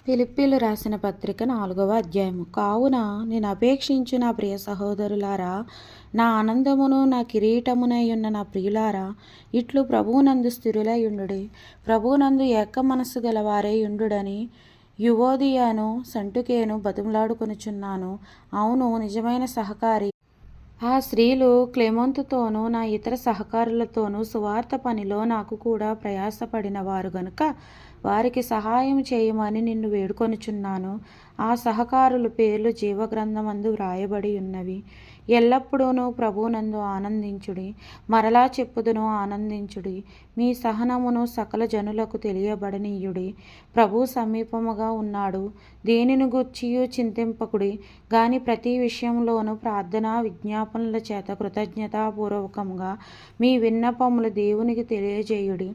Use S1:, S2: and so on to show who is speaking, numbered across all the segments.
S1: ఫిలిప్పీలు రాసిన పత్రిక 4వ అధ్యాయము. కావున నేను అపేక్షించు నా ప్రియ సహోదరులారా, నా ఆనందమును నా కిరీటమునై ఉన్న నా ప్రియులారా, ఇట్లు ప్రభువునందు స్థిరులై ఉండుడి. ప్రభువునందు ఏక మనస్సు గలవారై ఉండుడని యువోదియను సంటుకేను బతిమలాడుకొనుచున్నాను. అవును, నిజమైన సహకారి ఆ స్త్రీలు క్లెమొంతుతోనూ నా ఇతర సహకారులతోనూ సువార్త పనిలో నాకు కూడా ప్రయాసపడిన వారు గనుక వారికి సహాయం చేయమని నిన్ను వేడుకొనుచున్నాను. ఆ సహకారుల పేర్లు జీవగ్రంథమందు వ్రాయబడి ఉన్నవి. ఎల్లప్పుడూనూ ప్రభువునందు ఆనందించుడి. మరలా చెప్పుదును, ఆనందించుడి. మీ సహనమును సకల జనులకు తెలియబడనీయుడి. ప్రభు సమీపముగా ఉన్నాడు. దేనిని గూర్చియు చింతింపకుడి, గాని ప్రతి విషయంలోనూ ప్రార్థన విజ్ఞాపనల చేత కృతజ్ఞతాపూర్వకంగా మీ విన్నపములు దేవునికి తెలియజేయుడి.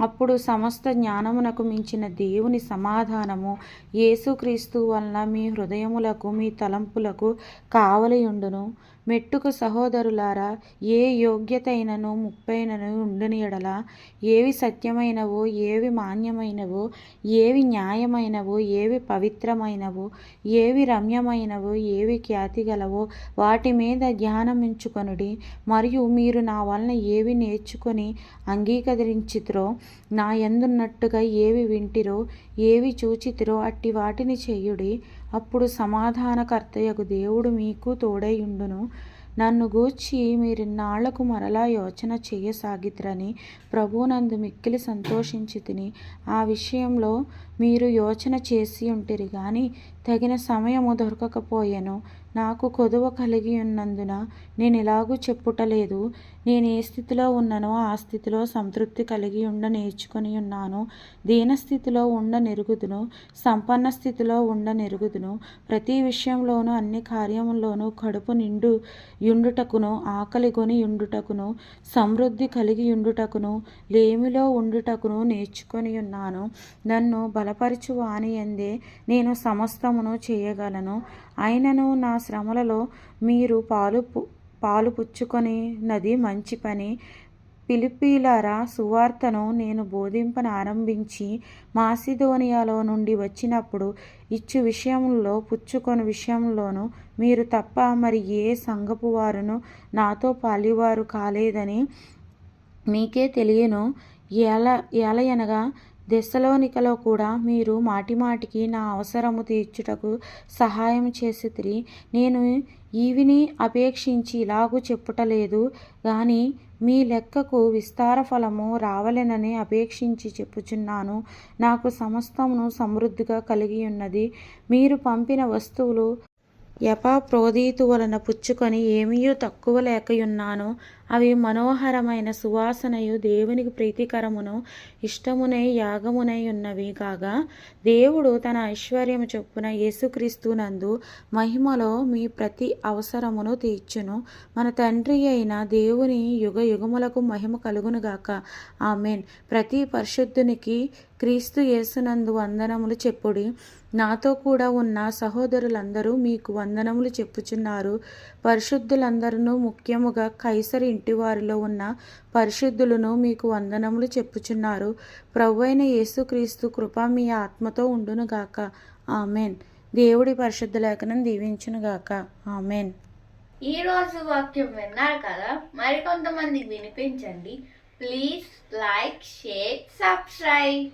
S1: అప్పుడు సమస్త జ్ఞానమునకు మించిన దేవుని సమాధానము యేసుక్రీస్తు వలన మీ హృదయములకు మీ తలంపులకు కావలియుండును. మెట్టుకు సహోదరులారా, ఏ యోగ్యతైనను ముప్పైనను ఉండుని ఎడల, ఏవి సత్యమైనవో, ఏవి మాన్యమైనవో, ఏవి న్యాయమైనవో, ఏవి పవిత్రమైనవో, ఏవి రమ్యమైనవో, ఏవి ఖ్యాతి గలవో వాటి మీద ధ్యానమించుకొనుడి. మరియు మీరు నా వలన ఏవి నేర్చుకొని అంగీకరించితిరో, నా యందున్నట్టుగా ఏవి వింటిరో, ఏవి చూచితిరో అట్టి వాటిని చేయుడి. అప్పుడు సమాధానకర్తయగు దేవుడు మీకు తోడైయుండును. నన్ను గూర్చి మీరిన్నాళ్లకు మరలా యోచన చేయసాగితిరని ప్రభువునందు మిక్కిలి సంతోషించి తిని, ఆ విషయంలో మీరు యోచన చేసి ఉంటిరి గాని తగిన సమయము దొరకకపోయెను. నాకు కొదువ కలిగి ఉన్నందున నేను ఇలాగూ చెప్పుటలేదు. నేను ఏ స్థితిలో ఉన్ననో ఆ స్థితిలో సంతృప్తి కలిగి ఉండ నేర్చుకొని ఉన్నాను. దీనస్థితిలో ఉండ నెరుగుదును, సంపన్న స్థితిలో ఉండ నెరుగుదును. ప్రతి విషయంలోనూ అన్ని కార్యముల్లోనూ కడుపు నిండు యుండుటకును, ఆకలి గొని యుండుటకును, సమృద్ధి కలిగి యుండుటకును, లేమిలో ఉండుటకును నేర్చుకొని ఉన్నాను. నన్ను బలపరచు వానియందే నేను సమస్తమును చేయగలను. అయినను నా శ్రమలలో మీరు పాలు పుచ్చుకొనినది మంచి పని. ఫిలిప్పీయులారా, సువార్తను నేను బోధింపనారంభించి మాసిదోనియాలో నుండి వచ్చినప్పుడు ఇచ్చు విషయములలో పుచ్చుకొని విషయంలోనూ మీరు తప్ప మరి ఏ సంఘపు వారును నాతో పాలివారు కాలేదని మీకే తెలియను. ఏలయనగా దెస్సలోనికలో కూడా మీరు మాటిమాటికి నా అవసరము తీర్చుటకు సహాయం చేసితిరి. నేను ఈవిని అపేక్షించి ఇలాగూ చెప్పుటలేదు గాని మీ లెక్కకు విస్తార ఫలము రావలెనని అపేక్షించి చెప్పుచున్నాను. నాకు సమస్తమును సమృద్ధిగా కలిగి ఉన్నది. మీరు పంపిన వస్తువులు ఎపాఫ్రోదీతు వలన పుచ్చుకొని ఏమీయూ తక్కువ లేకయున్నాను. అవి మనోహరమైన సువాసనయు దేవునికి ప్రీతికరమును ఇష్టమునై యాగమునై ఉన్నవి కాగా, దేవుడు తన ఐశ్వర్యము చొప్పున యేసుక్రీస్తునందు మహిమలో మీ ప్రతి అవసరమును తీర్చును. మన తండ్రి అయిన దేవుని యుగ యుగములకు మహిమ కలుగునుగాక. ఆమేన్. ప్రతి పరిశుద్ధునికి క్రీస్తు యేసునందు వందనములు చెప్పుడి. నాతో కూడా ఉన్న సహోదరులందరూ మీకు వందనములు చెప్పుచున్నారు. పరిశుద్ధులందరూ, ముఖ్యముగా కైసరు ఇంటివారిలో ఉన్న పరిశుద్ధులను మీకు వందనములు చెప్పుచున్నారు. ప్రభువైన యేసుక్రీస్తు కృప మీ ఆత్మతో ఉండునుగాక. ఆమెన్. దేవుడి పరిశుద్ధ లేఖనం దీవించునుగాక. ఆమెన్.
S2: ఈరోజు వాక్యం విన్నారు కదా, మరికొంతమందికి వినిపించండి. Please like, share, subscribe.